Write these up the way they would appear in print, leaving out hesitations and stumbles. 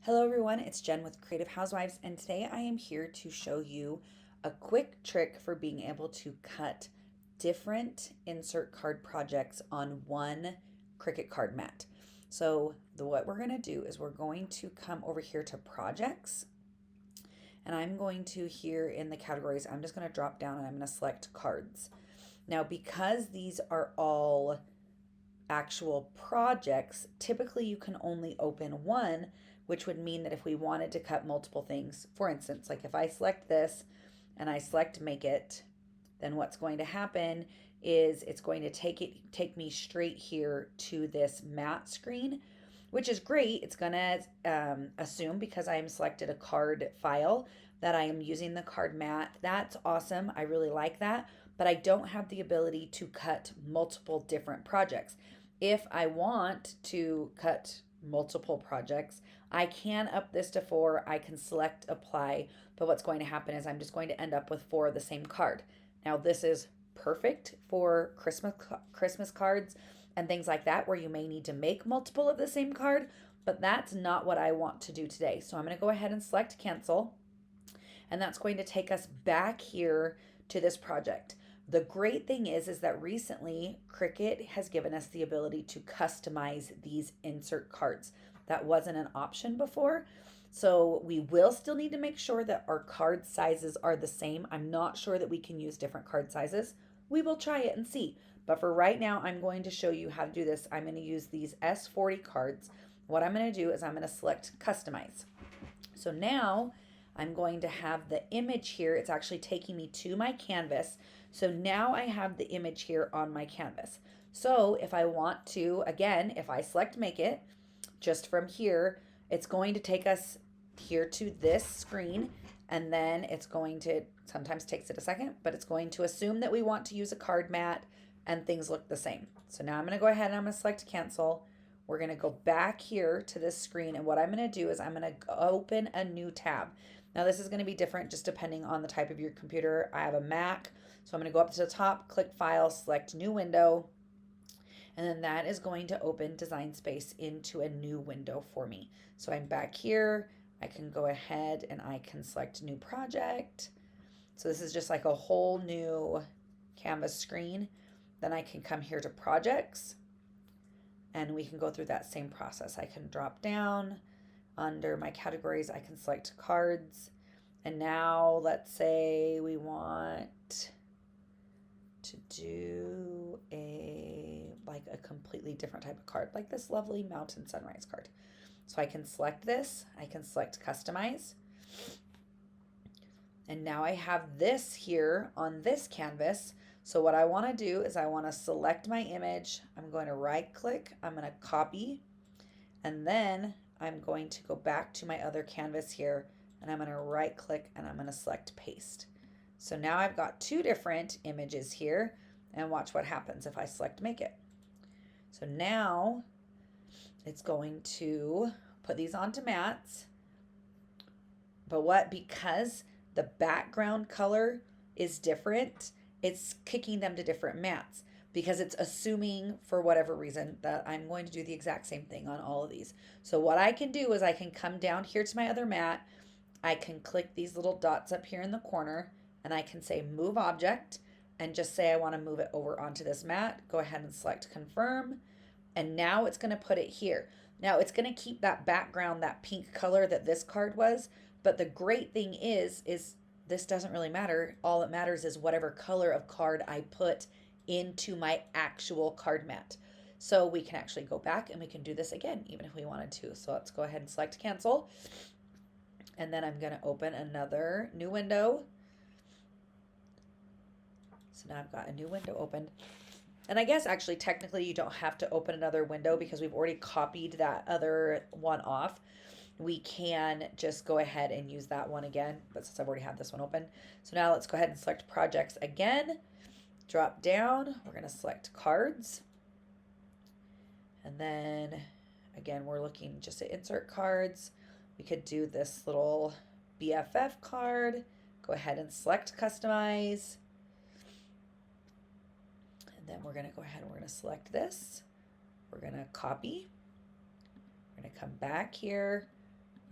Hello everyone, it's Jen with Creative Housewives, and today I am here to show you a quick trick for being able to cut different insert card projects on one Cricut card mat. So what we're going to do is we're going to come over here to projects, and I'm going to here in the categories, I'm just going to drop down and I'm going to select cards. Now because these are all actual projects, typically you can only open one, which would mean that if we wanted to cut multiple things, for instance, like if I select this and I select make it, then what's going to happen is it's going to take me straight here to this mat screen, which is great. It's going to assume because I am selected a card file that I am using the card mat. That's awesome. I really like that, but I don't have the ability to cut multiple different projects. If I want to cut multiple projects, I can up this to 4. I can select apply, but what's going to happen is I'm just going to end up with 4 of the same card. Now this is perfect for Christmas cards and things like that where you may need to make multiple of the same card, but that's not what I want to do today. So I'm going to go ahead and select cancel, and that's going to take us back here to this project. The great thing is that recently Cricut has given us the ability to customize these insert cards. That wasn't an option before. So we will still need to make sure that our card sizes are the same. I'm not sure that we can use different card sizes. We will try it and see. But for right now, I'm going to show you how to do this. I'm going to use these S40 cards. What I'm going to do is I'm going to select customize. So now I'm going to have the image here. It's actually taking me to my canvas. So now I have the image here on my canvas. So if I want to, again, if I select make it, just from here, it's going to take us here to this screen, and then it's going to, sometimes takes it a second, but it's going to assume that we want to use a card mat and things look the same. So now I'm going to go ahead and I'm going to select cancel. We're going to go back here to this screen, and what I'm going to do is I'm going to open a new tab. Now this is going to be different just depending on the type of your computer. I have a Mac, so I'm going to go up to the top, click File, select New Window, and then that is going to open Design Space into a new window for me. So I'm back here. I can go ahead and I can select New Project. So this is just like a whole new canvas screen. Then I can come here to Projects, and we can go through that same process. I can drop down under my categories. I can select cards, and now let's say we want to do a completely different type of card, like this lovely mountain sunrise card. So I can select this, I can select customize, and now I have this here on this canvas. So what I want to do is I want to select my image. I'm going to right click, I'm going to copy, and then I'm going to go back to my other canvas here, and I'm going to right click and I'm going to select paste. So now I've got 2 different images here, and watch what happens if I select make it. So now it's going to put these onto mats, but because the background color is different, it's kicking them to different mats because it's assuming for whatever reason that I'm going to do the exact same thing on all of these. So what I can do is I can come down here to my other mat, I can click these little dots up here in the corner, and I can say move object and just say I want to move it over onto this mat. Go ahead and select confirm, and now it's going to put it here. Now it's going to keep that background, that pink color that this card was, but the great thing is this doesn't really matter. All that matters is whatever color of card I put into my actual card mat. So we can actually go back and we can do this again, even if we wanted to. So let's go ahead and select cancel. And then I'm going to open another new window. So now I've got a new window opened. And I guess actually technically you don't have to open another window because we've already copied that other one off. We can just go ahead and use that one again, but since I've already had this one open. So now let's go ahead and select projects again. Drop down, we're going to select cards. And then again, we're looking just at insert cards. We could do this little BFF card. Go ahead and select customize. And then we're going to go ahead and we're going to select this. We're going to copy. We're going to come back here.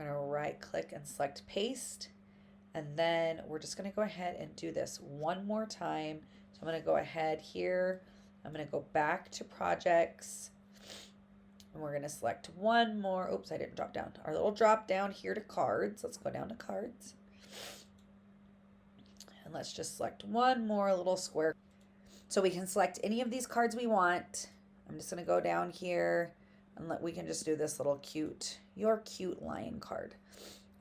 We're going to right click and select paste. And then we're just going to go ahead and do this one more time. So I'm going to go ahead here. I'm going to go back to projects. And we're going to select one more. Oops, I didn't drop down. Our little drop down here to cards. Let's go down to cards. And let's just select one more little square. So we can select any of these cards we want. I'm just going to go down here and we can just do this little cute, your cute lion card.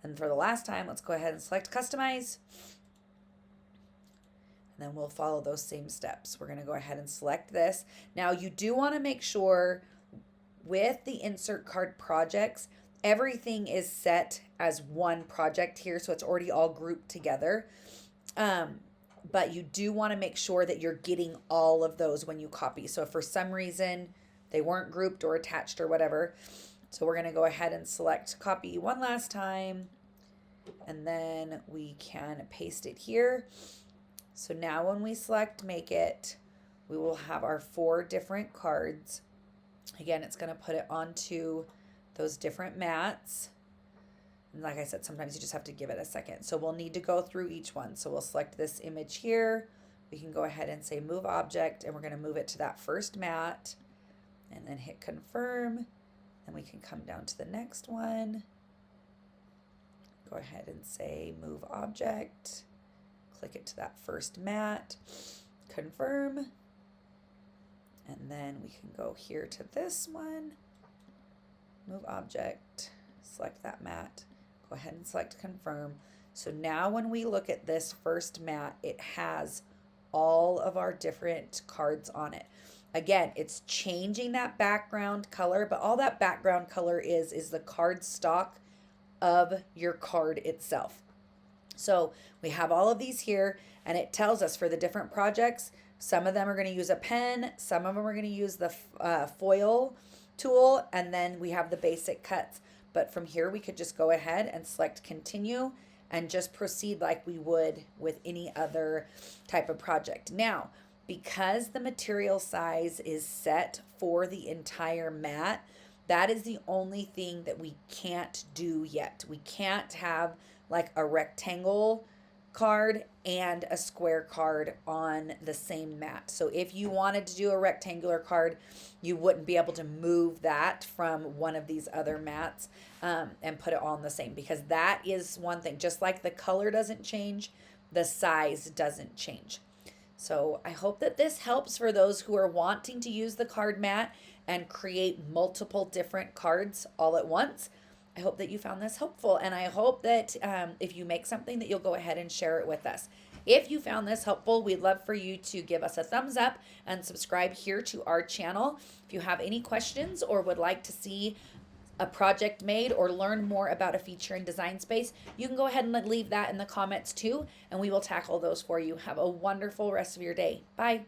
And for the last time, let's go ahead and select customize. And then we'll follow those same steps. We're going to go ahead and select this. Now you do want to make sure with the insert card projects, everything is set as one project here. So it's already all grouped together. But you do want to make sure that you're getting all of those when you copy. So if for some reason they weren't grouped or attached or whatever, so we're going to go ahead and select copy one last time, and then we can paste it here. So now when we select make it, we will have our 4 different cards. Again, it's going to put it onto those different mats. And like I said, sometimes you just have to give it a second. So we'll need to go through each one. So we'll select this image here. We can go ahead and say move object, and we're going to move it to that first mat and then hit confirm. Then we can come down to the next one. Go ahead and say move object. Click it to that first mat. Confirm. And then we can go here to this one. Move object. Select that mat. Go ahead and select confirm. So now when we look at this first mat, it has all of our different cards on it. Again, it's changing that background color, but all that background color is the card stock of your card itself. So we have all of these here, and it tells us for the different projects, some of them are going to use a pen, some of them are going to use the foil tool, and then we have the basic cuts. But from here, we could just go ahead and select continue and just proceed like we would with any other type of project. Now, because the material size is set for the entire mat, that is the only thing that we can't do yet. We can't have like a rectangle card and a square card on the same mat. So if you wanted to do a rectangular card, you wouldn't be able to move that from one of these other mats and put it all in the same, because that is one thing. Just like the color doesn't change, the size doesn't change. So I hope that this helps for those who are wanting to use the card mat and create multiple different cards all at once. I hope that you found this helpful, and I hope that if you make something that you'll go ahead and share it with us. If you found this helpful, we'd love for you to give us a thumbs up and subscribe here to our channel. If you have any questions or would like to see a project made or learn more about a feature in Design Space, you can go ahead and leave that in the comments too, and we will tackle those for you. Have a wonderful rest of your day. Bye.